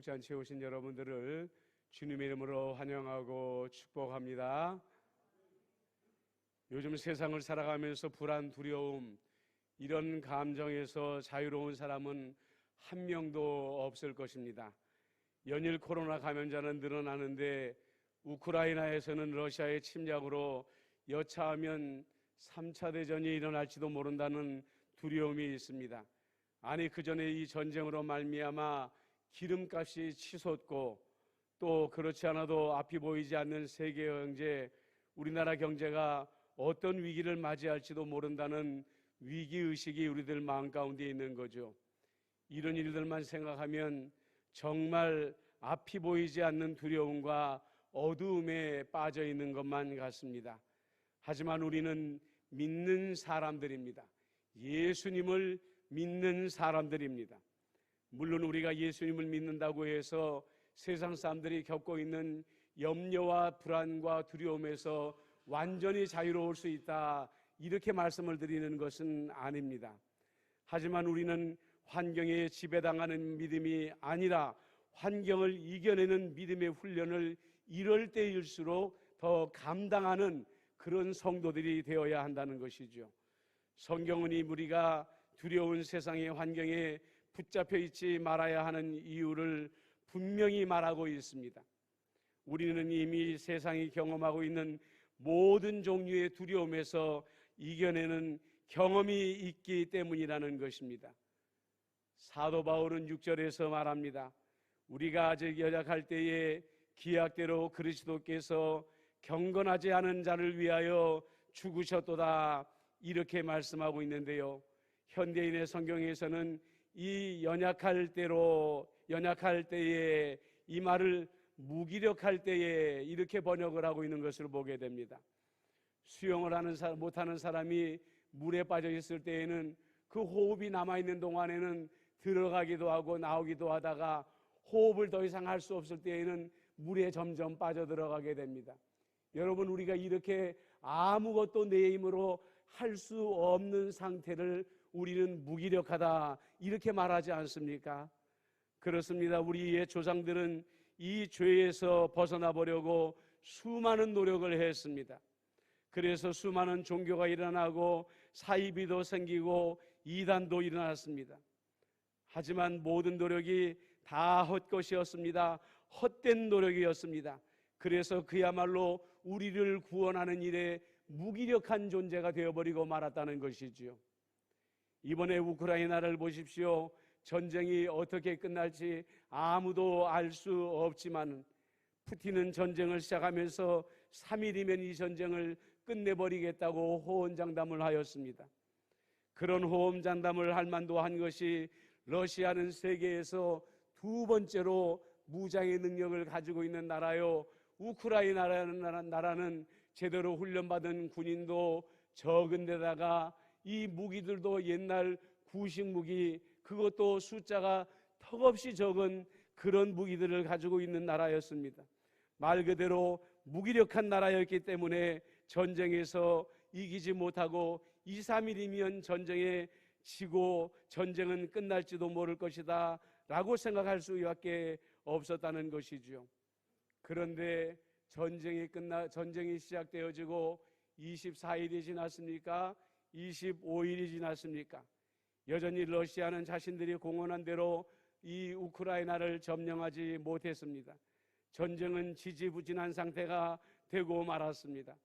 목잔치에 오신 여러분들을 주님의 이름으로 환영하고 축복합니다. 요즘 세상을 살아가면서 불안, 두려움 이런 감정에서 자유로운 사람은 한 명도 없을 것입니다. 연일 코로나 감염자는 늘어나는데 우크라이나에서는 러시아의 침략으로 여차하면 3차 대전이 일어날지도 모른다는 두려움이 있습니다. 아니, 그 전에 이 전쟁으로 말미암아 기름값이 치솟고 또 그렇지 않아도 앞이 보이지 않는 세계 경제, 우리나라 경제가 어떤 위기를 맞이할지도 모른다는 위기의식이 우리들 마음 가운데 있는 거죠. 이런 일들만 생각하면 정말 앞이 보이지 않는 두려움과 어두움에 빠져 있는 것만 같습니다. 하지만 우리는 믿는 사람들입니다. 예수님을 믿는 사람들입니다. 물론 우리가 예수님을 믿는다고 해서 세상 사람들이 겪고 있는 염려와 불안과 두려움에서 완전히 자유로울 수 있다, 이렇게 말씀을 드리는 것은 아닙니다. 하지만 우리는 환경에 지배당하는 믿음이 아니라 환경을 이겨내는 믿음의 훈련을 이럴 때일수록 더 감당하는 그런 성도들이 되어야 한다는 것이죠. 성경은 이 우리가 두려운 세상의 환경에 붙잡혀 있지 말아야 하는 이유를 분명히 말하고 있습니다. 우리는 이미 세상이 경험하고 있는 모든 종류의 두려움에서 이겨내는 경험이 있기 때문이라는 것입니다. 사도 바울은 6절에서 말합니다. 우리가 아직 연약할 때에 기약대로 그리스도께서 경건하지 않은 자를 위하여 죽으셨도다, 이렇게 말씀하고 있는데요, 현대인의 성경에서는 이 연약할 때에 이 말을 무기력할 때에 이렇게 번역을 하고 있는 것을 보게 됩니다. 수영을 못하는 사람이 물에 빠져 있을 때에는 그 호흡이 남아있는 동안에는 들어가기도 하고 나오기도 하다가 호흡을 더 이상 할 수 없을 때에는 물에 점점 빠져들어가게 됩니다. 여러분, 우리가 이렇게 아무것도 내 힘으로 할 수 없는 상태를 우리는 무기력하다, 이렇게 말하지 않습니까? 그렇습니다. 우리의 조상들은 이 죄에서 벗어나 보려고 수많은 노력을 했습니다. 그래서 수많은 종교가 일어나고 사이비도 생기고 이단도 일어났습니다. 하지만 모든 노력이 다 헛것이었습니다. 헛된 노력이었습니다. 그래서 그야말로 우리를 구원하는 일에 무기력한 존재가 되어버리고 말았다는 것이지요. 이번에 우크라이나를 보십시오. 전쟁이 어떻게 끝날지 아무도 알 수 없지만 푸틴은 전쟁을 시작하면서 3일이면 이 전쟁을 끝내버리겠다고 호언장담을 하였습니다. 그런 호언장담을 할 만도 한 것이 러시아는 세계에서 두 번째로 무장의 능력을 가지고 있는 나라요, 우크라이나라는 나라는 제대로 훈련받은 군인도 적은 데다가 이 무기들도 옛날 구식 무기, 그것도 숫자가 턱없이 적은 그런 무기들을 가지고 있는 나라였습니다. 말 그대로 무기력한 나라였기 때문에 전쟁에서 이기지 못하고 2, 3일이면 전쟁에 지고 전쟁은 끝날지도 모를 것이다 라고 생각할 수밖에 없었다는 것이죠. 그런데 전쟁이 시작되어지고 24일이 지났습니까? 25일이 지났습니까? 여전히 러시아는 자신들이 공언한 대로 이 우크라이나를 점령하지 못했습니다. 전쟁은 지지부진한 상태가 되고 말았습니다.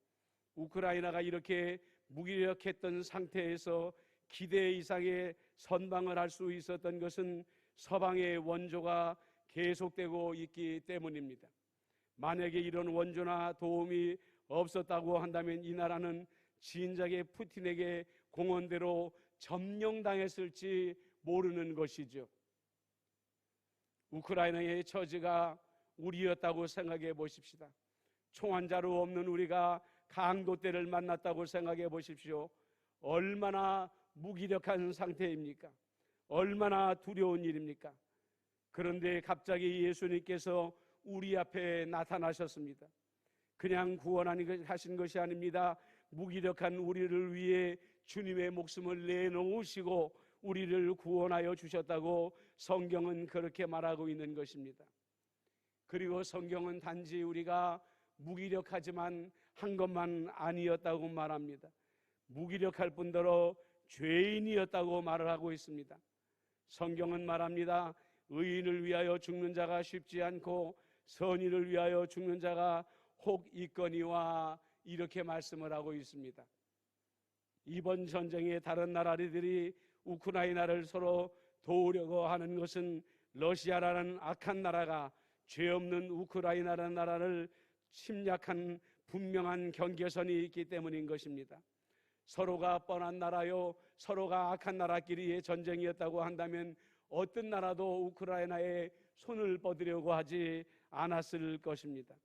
우크라이나가 이렇게 무기력했던 상태에서 기대 이상의 선방을 할 수 있었던 것은 서방의 원조가 계속되고 있기 때문입니다. 만약에 이런 원조나 도움이 없었다고 한다면 이 나라는 진작에 푸틴에게 공언대로 점령당했을지 모르는 것이죠. 우크라이나의 처지가 우리였다고 생각해 보십시다. 총 한 자루 없는 우리가 강도 때를 만났다고 생각해 보십시오. 얼마나 무기력한 상태입니까? 얼마나 두려운 일입니까? 그런데 갑자기 예수님께서 우리 앞에 나타나셨습니다. 그냥 구원하신 것이 아닙니다. 무기력한 우리를 위해 주님의 목숨을 내놓으시고 우리를 구원하여 주셨다고 성경은 그렇게 말하고 있는 것입니다. 그리고 성경은 단지 우리가 무기력하지만 한 것만 아니었다고 말합니다. 무기력할 뿐더러 죄인이었다고 말을 하고 있습니다. 성경은 말합니다. 의인을 위하여 죽는 자가 쉽지 않고 선인을 위하여 죽는 자가 혹 있거니와, 이렇게 말씀을 하고 있습니다. 이번 전쟁에 다른 나라들이 우크라이나를 서로 도우려고 하는 것은 러시아라는 악한 나라가 죄 없는 우크라이나라는 나라를 침략한 분명한 경계선이 있기 때문인 것입니다. 서로가 뻔한 나라요, 서로가 악한 나라끼리의 전쟁이었다고 한다면 어떤 나라도 우크라이나에 손을 뻗으려고 하지 않았을 것입니다.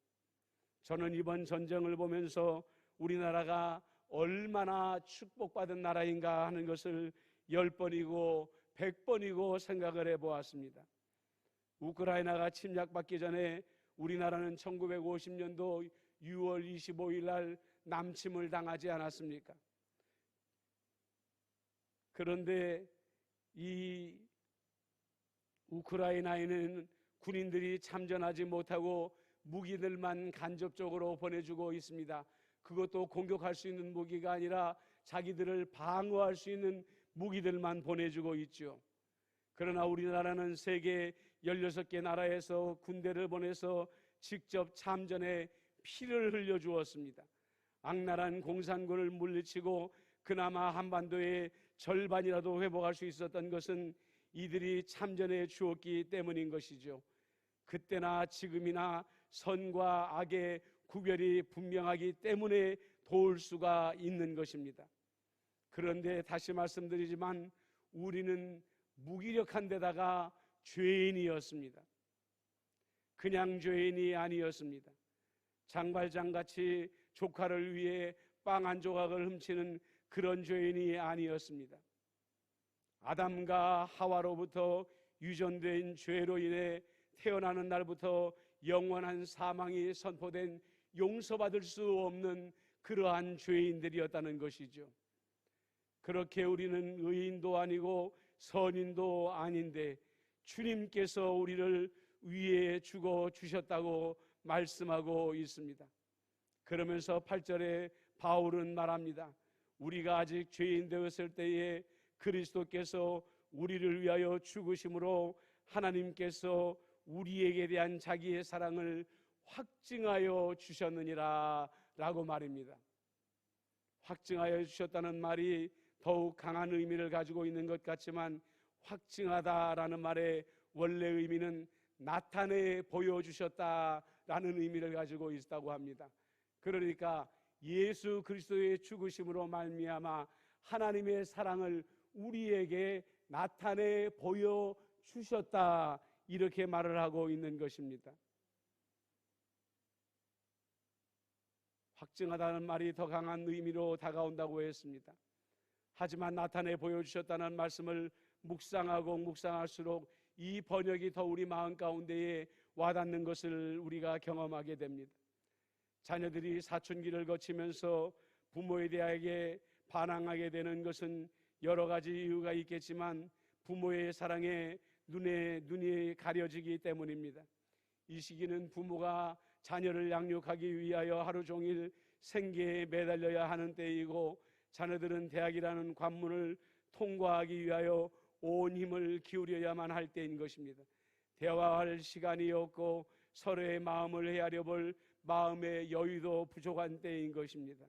저는 이번 전쟁을 보면서 우리나라가 얼마나 축복받은 나라인가 하는 것을 10번이고 100번이고 생각을 해보았습니다. 우크라이나가 침략받기 전에 우리나라는 1950년도 6월 25일 날 남침을 당하지 않았습니까? 그런데 이 우크라이나에는 군인들이 참전하지 못하고 무기들만 간접적으로 보내주고 있습니다. 그것도 공격할 수 있는 무기가 아니라 자기들을 방어할 수 있는 무기들만 보내주고 있죠. 그러나 우리나라는 세계 16개 나라에서 군대를 보내서 직접 참전에 피를 흘려주었습니다. 악랄한 공산군을 물리치고 그나마 한반도의 절반이라도 회복할 수 있었던 것은 이들이 참전해 주었기 때문인 것이죠. 그때나 지금이나 선과 악의 구별이 분명하기 때문에 도울 수가 있는 것입니다. 그런데 다시 말씀드리지만 우리는 무기력한 데다가 죄인이었습니다. 그냥 죄인이 아니었습니다. 장발장같이 조카를 위해 빵 한 조각을 훔치는 그런 죄인이 아니었습니다. 아담과 하와로부터 유전된 죄로 인해 태어나는 날부터 영원한 사망이 선포된 용서받을 수 없는 그러한 죄인들이었다는 것이죠. 그렇게 우리는 의인도 아니고 선인도 아닌데 주님께서 우리를 위해 죽어 주셨다고 말씀하고 있습니다. 그러면서 8절에 바울은 말합니다. 우리가 아직 죄인 되었을 때에 그리스도께서 우리를 위하여 죽으심으로 하나님께서 우리에게 대한 자기의 사랑을 확증하여 주셨느니라 라고 말입니다. 확증하여 주셨다는 말이 더욱 강한 의미를 가지고 있는 것 같지만 확증하다라는 말의 원래 의미는 나타내 보여주셨다라는 의미를 가지고 있다고 합니다. 그러니까 예수 그리스도의 죽으심으로 말미암아 하나님의 사랑을 우리에게 나타내 보여주셨다, 이렇게 말을 하고 있는 것입니다. 확증하다는 말이 더 강한 의미로 다가온다고 했습니다. 하지만 나타내 보여주셨다는 말씀을 묵상하고 묵상할수록 이 번역이 더 우리 마음 가운데에 와닿는 것을 우리가 경험하게 됩니다. 자녀들이 사춘기를 거치면서 부모에 대하여 반항하게 되는 것은 여러 가지 이유가 있겠지만 부모의 사랑에 눈이 가려지기 때문입니다. 이 시기는 부모가 자녀를 양육하기 위하여 하루 종일 생계에 매달려야 하는 때이고 자녀들은 대학이라는 관문을 통과하기 위하여 온 힘을 기울여야만 할 때인 것입니다. 대화할 시간이 없고 서로의 마음을 헤아려 볼 마음의 여유도 부족한 때인 것입니다.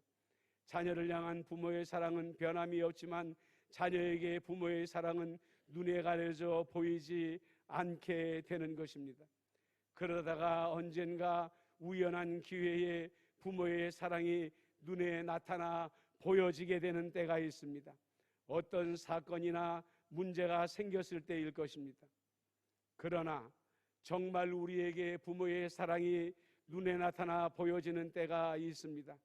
자녀를 향한 부모의 사랑은 변함이 없지만 자녀에게 부모의 사랑은 눈에 가려져 보이지 않게 되는 것입니다. 그러다가 언젠가 우연한 기회에 부모의 사랑이 눈에 나타나 보여지게 되는 때가 있습니다. 어떤 사건이나 문제가 생겼을 때일 것입니다. 그러나 정말 우리에게 부모의 사랑이 눈에 나타나 보여지는 때가 있습니다.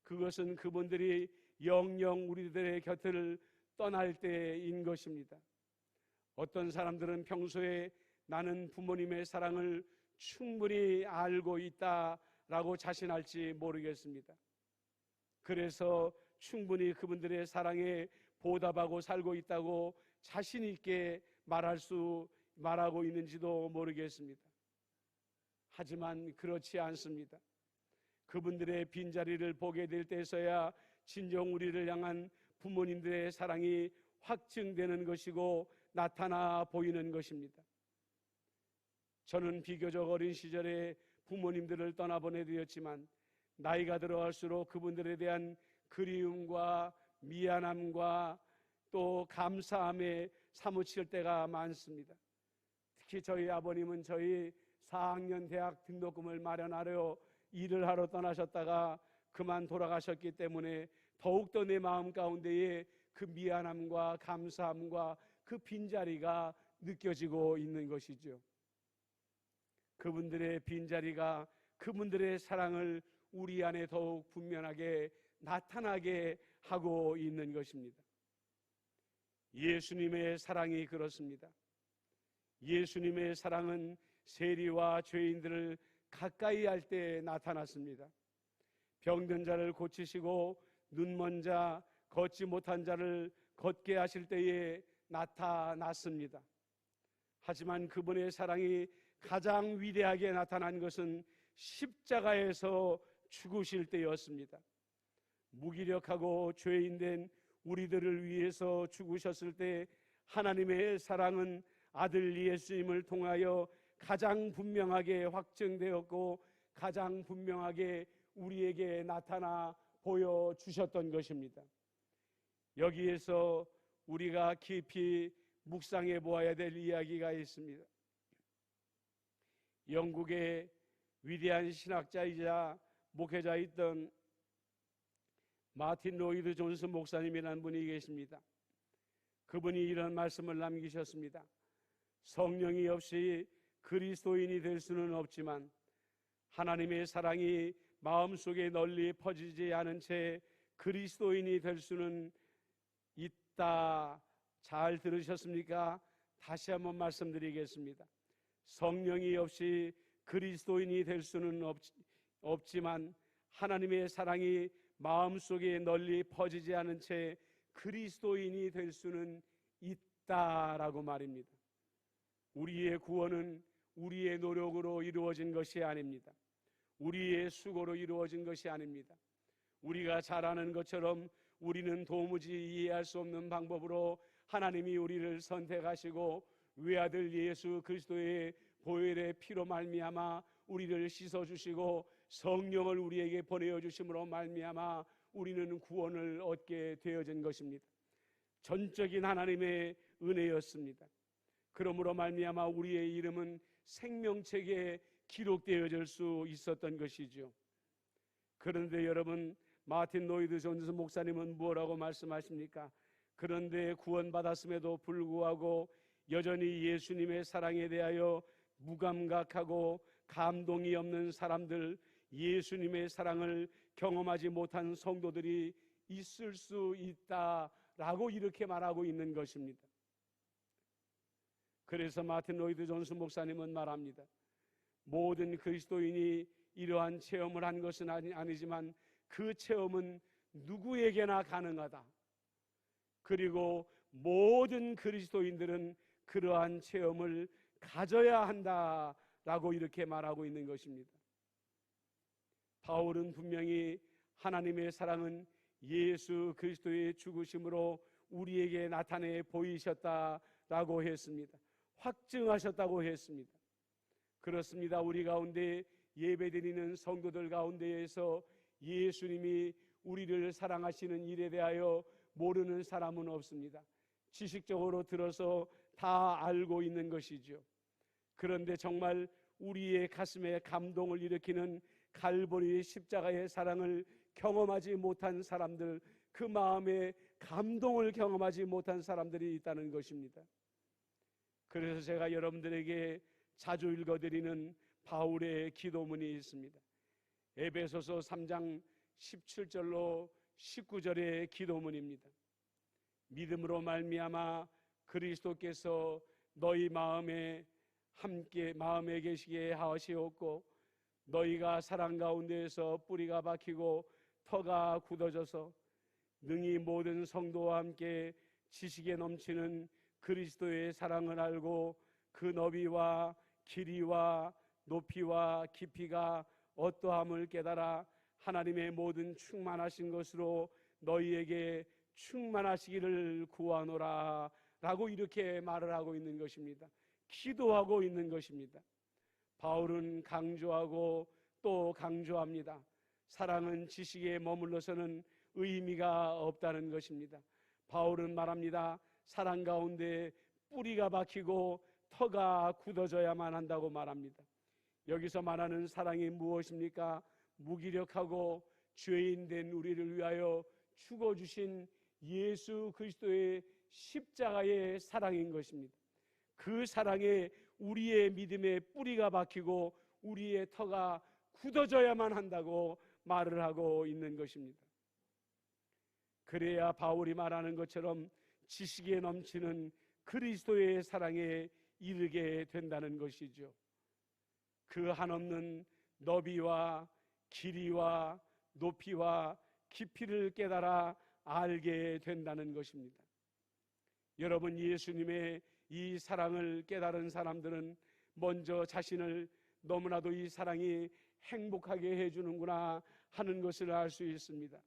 그것은 그분들이 영영 우리들의 곁을 떠날 때인 것입니다. 어떤 사람들은 평소에 나는 부모님의 사랑을 충분히 알고 있다라고 자신할지 모르겠습니다. 그래서 충분히 그분들의 사랑에 보답하고 살고 있다고 자신 있게 말하고 있는지도 모르겠습니다. 하지만 그렇지 않습니다. 그분들의 빈자리를 보게 될 때서야 진정 우리를 향한 부모님들의 사랑이 확증되는 것이고 나타나 보이는 것입니다. 저는 비교적 어린 시절에 부모님들을 떠나보내드렸지만 나이가 들어갈수록 그분들에 대한 그리움과 미안함과 또 감사함에 사무칠 때가 많습니다. 특히 저희 아버님은 저희 4학년 대학 등록금을 마련하려 일을 하러 떠나셨다가 그만 돌아가셨기 때문에 더욱더 내 마음 가운데에 그 미안함과 감사함과 그 빈자리가 느껴지고 있는 것이죠. 그분들의 빈자리가 그분들의 사랑을 우리 안에 더욱 분명하게 나타나게 하고 있는 것입니다. 예수님의 사랑이 그렇습니다. 예수님의 사랑은 세리와 죄인들을 가까이 할 때 나타났습니다. 병든 자를 고치시고 눈먼 자, 걷지 못한 자를 걷게 하실 때에 나타났습니다. 하지만 그분의 사랑이 가장 위대하게 나타난 것은 십자가에서 죽으실 때였습니다. 무기력하고 죄인된 우리들을 위해서 죽으셨을 때 하나님의 사랑은 아들 예수님을 통하여 가장 분명하게 확증되었고 가장 분명하게 우리에게 나타나 보여주셨던 것입니다. 여기에서 우리가 깊이 묵상해 보아야 될 이야기가 있습니다. 영국의 위대한 신학자이자 목회자였던 마틴 로이드 존스 목사님이라는 분이 계십니다. 그분이 이런 말씀을 남기셨습니다. 성령이 없이 그리스도인이 될 수는 없지만 하나님의 사랑이 마음속에 널리 퍼지지 않은 채 그리스도인이 될 수는 있다. 잘 들으셨습니까? 다시 한번 말씀드리겠습니다. 성령이 없이 그리스도인이 될 수는 없지만 하나님의 사랑이 마음속에 널리 퍼지지 않은 채 그리스도인이 될 수는 있다라고 말입니다. 우리의 구원은 우리의 노력으로 이루어진 것이 아닙니다. 우리의 수고로 이루어진 것이 아닙니다. 우리가 잘 아는 것처럼 우리는 도무지 이해할 수 없는 방법으로 하나님이 우리를 선택하시고 외아들 예수 그리스도의 보혈의 피로 말미암아 우리를 씻어주시고 성령을 우리에게 보내어 주심으로 말미암아 우리는 구원을 얻게 되어진 것입니다. 전적인 하나님의 은혜였습니다. 그러므로 말미암아 우리의 이름은 생명책에 기록되어질 수 있었던 것이죠. 그런데 여러분, 마틴 로이드 존스 목사님은 뭐라고 말씀하십니까? 그런데 구원받았음에도 불구하고 여전히 예수님의 사랑에 대하여 무감각하고 감동이 없는 사람들, 예수님의 사랑을 경험하지 못한 성도들이 있을 수 있다라고 이렇게 말하고 있는 것입니다. 그래서 마틴 로이드 존스 목사님은 말합니다. 모든 그리스도인이 이러한 체험을 한 것은 아니지만 그 체험은 누구에게나 가능하다. 그리고 모든 그리스도인들은 그러한 체험을 가져야 한다라고 이렇게 말하고 있는 것입니다. 바울은 분명히 하나님의 사랑은 예수 그리스도의 죽으심으로 우리에게 나타내 보이셨다라고 했습니다. 확증하셨다고 했습니다. 그렇습니다. 우리 가운데 예배드리는 성도들 가운데에서 예수님이 우리를 사랑하시는 일에 대하여 모르는 사람은 없습니다. 지식적으로 들어서 다 알고 있는 것이죠. 그런데 정말 우리의 가슴에 감동을 일으키는 갈보리 십자가의 사랑을 경험하지 못한 사람들, 그 마음에 감동을 경험하지 못한 사람들이 있다는 것입니다. 그래서 제가 여러분들에게 자주 읽어드리는 바울의 기도문이 있습니다. 에베소서 3장 17절로 19절의 기도문입니다. 믿음으로 말미암아 그리스도께서 너희 마음에 계시게 하시옵고 너희가 사랑 가운데에서 뿌리가 박히고 터가 굳어져서 능히 모든 성도와 함께 지식에 넘치는 그리스도의 사랑을 알고 그 너비와 길이와 높이와 깊이가 어떠함을 깨달아 하나님의 모든 충만하신 것으로 너희에게 충만하시기를 구하노라 라고 이렇게 말을 하고 있는 것입니다. 기도하고 있는 것입니다. 바울은 강조하고 또 강조합니다. 사랑은 지식에 머물러서는 의미가 없다는 것입니다. 바울은 말합니다. 사랑 가운데 뿌리가 박히고 터가 굳어져야만 한다고 말합니다. 여기서 말하는 사랑이 무엇입니까? 무기력하고 죄인된 우리를 위하여 죽어주신 예수 그리스도의 십자가의 사랑인 것입니다. 그 사랑에 우리의 믿음의 뿌리가 박히고 우리의 터가 굳어져야만 한다고 말을 하고 있는 것입니다. 그래야 바울이 말하는 것처럼 지식에 넘치는 그리스도의 사랑에 이르게 된다는 것이죠. 그 한없는 너비와 길이와 높이와 깊이를 깨달아 알게 된다는 것입니다. 여러분, 예수님의 이 사랑을 깨달은 사람들은 먼저 자신을 너무나도 이 사랑이 행복하게 해주는구나 하는 것을 알 수 있습니다.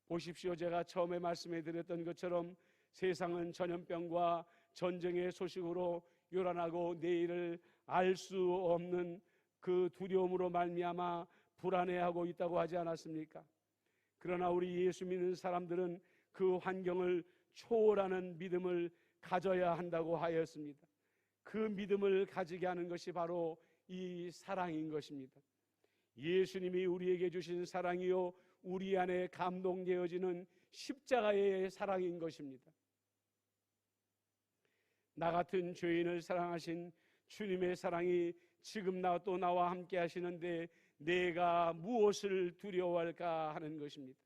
보십시오. 제가 처음에 말씀해 드렸던 것처럼 세상은 전염병과 전쟁의 소식으로 요란하고 내일을 알 수 없는 그 두려움으로 말미암아 불안해하고 있다고 하지 않았습니까? 그러나 우리 예수 믿는 사람들은 그 환경을 초월하는 믿음을 가져야 한다고 하였습니다. 그 믿음을 가지게 하는 것이 바로 이 사랑인 것입니다. 예수님이 우리에게 주신 사랑이요 우리 안에 감동되어지는 십자가의 사랑인 것입니다. 나 같은 죄인을 사랑하신 주님의 사랑이 지금 또 나와 함께 하시는데 내가 무엇을 두려워할까 하는 것입니다.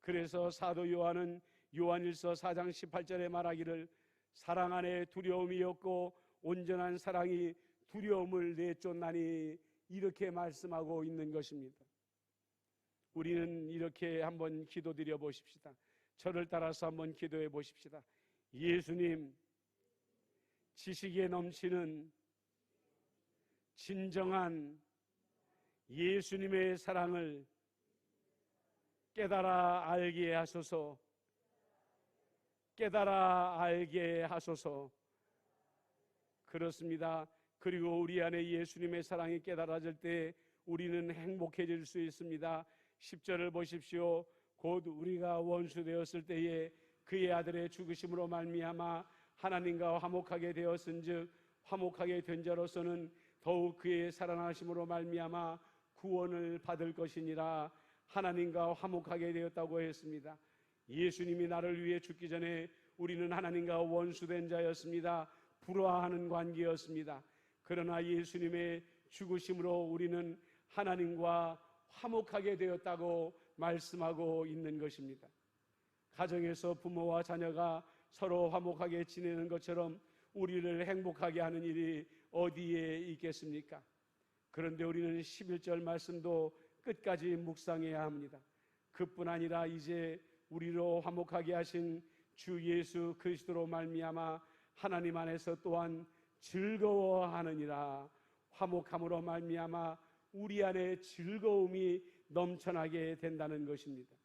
그래서 사도 요한은 요한일서 4장 18절에 말하기를 사랑 안에 두려움이 없고 온전한 사랑이 두려움을 내쫓나니 이렇게 말씀하고 있는 것입니다. 우리는 이렇게 한번 기도드려 보십시다. 저를 따라서 한번 기도해 보십시다. 예수님, 지식에 넘치는 진정한 예수님의 사랑을 깨달아 알게 하소서. 깨달아 알게 하소서. 그렇습니다. 그리고 우리 안에 예수님의 사랑이 깨달아질 때 우리는 행복해질 수 있습니다. 10절을 보십시오. 곧 우리가 원수 되었을 때에 그의 아들의 죽으심으로 말미암아 하나님과 화목하게 되었은즉 화목하게 된 자로서는 더욱 그의 살아나심으로 말미암아 구원을 받을 것이니라. 하나님과 화목하게 되었다고 했습니다. 예수님이 나를 위해 죽기 전에 우리는 하나님과 원수된 자였습니다. 불화하는 관계였습니다. 그러나 예수님의 죽으심으로 우리는 하나님과 화목하게 되었다고 말씀하고 있는 것입니다. 가정에서 부모와 자녀가 서로 화목하게 지내는 것처럼 우리를 행복하게 하는 일이 어디에 있겠습니까? 그런데 우리는 11절 말씀도 끝까지 묵상해야 합니다. 그뿐 아니라 이제 우리로 화목하게 하신 주 예수 그리스도로 말미암아 하나님 안에서 또한 즐거워하느니라. 화목함으로 말미암아 우리 안에 즐거움이 넘쳐나게 된다는 것입니다.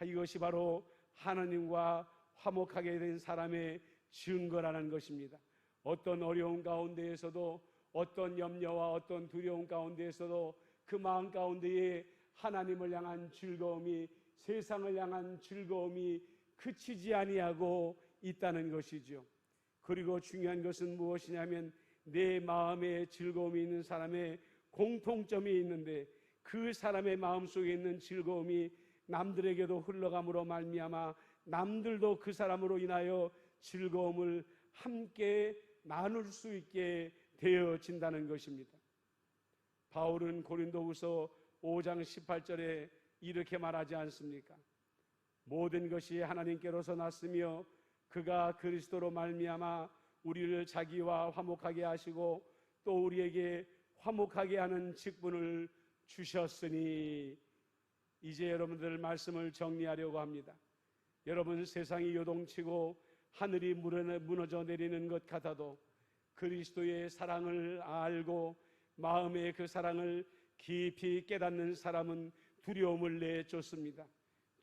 이것이 바로 하나님과 화목하게 된 사람의 증거라는 것입니다. 어떤 어려움 가운데에서도 어떤 염려와 어떤 두려움 가운데에서도 그 마음 가운데에 하나님을 향한 즐거움이, 세상을 향한 즐거움이 그치지 아니하고 있다는 것이죠. 그리고 중요한 것은 무엇이냐면 내 마음에 즐거움이 있는 사람의 공통점이 있는데 그 사람의 마음속에 있는 즐거움이 남들에게도 흘러감으로 말미암아 남들도 그 사람으로 인하여 즐거움을 함께 나눌 수 있게 되어진다는 것입니다. 바울은 고린도후서 5장 18절에 이렇게 말하지 않습니까? 모든 것이 하나님께로서 났으며 그가 그리스도로 말미암아 우리를 자기와 화목하게 하시고 또 우리에게 화목하게 하는 직분을 주셨으니. 이제 여러분들 말씀을 정리하려고 합니다. 여러분, 세상이 요동치고 하늘이 무너져 내리는 것 같아도 그리스도의 사랑을 알고 마음의 그 사랑을 깊이 깨닫는 사람은 두려움을 내쫓습니다.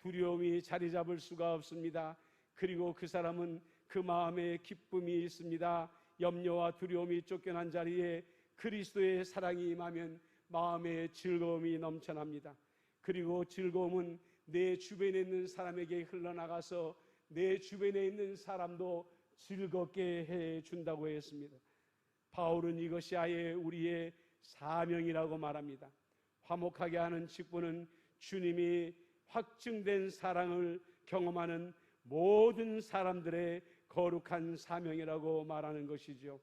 두려움이 자리 잡을 수가 없습니다. 그리고 그 사람은 그 마음에 기쁨이 있습니다. 염려와 두려움이 쫓겨난 자리에 그리스도의 사랑이 임하면 마음에 즐거움이 넘쳐납니다. 그리고 즐거움은 내 주변에 있는 사람에게 흘러나가서 내 주변에 있는 사람도 즐겁게 해준다고 했습니다. 바울은 이것이 아예 우리의 사명이라고 말합니다. 화목하게 하는 직분은 주님이 확증된 사랑을 경험하는 모든 사람들의 거룩한 사명이라고 말하는 것이죠.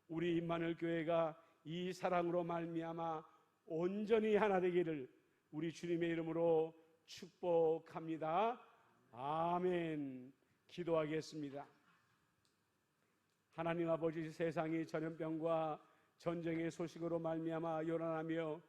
우리 임마누엘 교회가 이 사랑으로 말미암아 온전히 하나 되기를 우리 주님의 이름으로 축복합니다. 아멘. 기도하겠습니다. 하나님 아버지, 세상이 전염병과 전쟁의 소식으로 말미암아 요란하며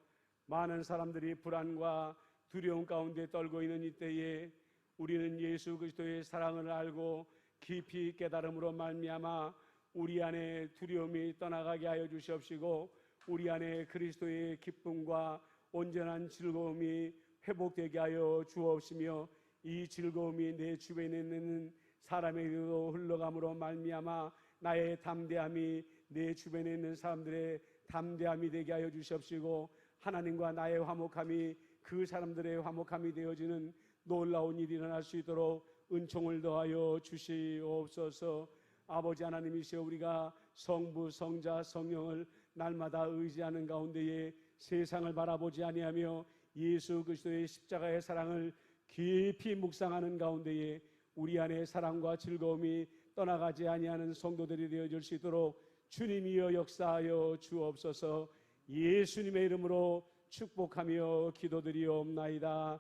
많은 사람들이 불안과 두려움 가운데 떨고 있는 이때에 우리는 예수 그리스도의 사랑을 알고 깊이 깨달음으로 말미암아 우리 안에 두려움이 떠나가게 하여 주시옵시고 우리 안에 그리스도의 기쁨과 온전한 즐거움이 회복되게 하여 주옵시며 이 즐거움이 내 주변에 있는 사람에게도 흘러감으로 말미암아 나의 담대함이 내 주변에 있는 사람들의 담대함이 되게 하여 주시옵시고 하나님과 나의 화목함이 그 사람들의 화목함이 되어지는 놀라운 일이 일어날 수 있도록 은총을 더하여 주시옵소서. 아버지 하나님이시여, 우리가 성부, 성자, 성령을 날마다 의지하는 가운데에 세상을 바라보지 아니하며 예수 그리스도의 십자가의 사랑을 깊이 묵상하는 가운데에 우리 안에 사랑과 즐거움이 떠나가지 아니하는 성도들이 되어질 수 있도록 주님이여 역사하여 주옵소서. 예수님의 이름으로 축복하며 기도드리옵나이다.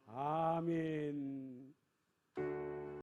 아멘.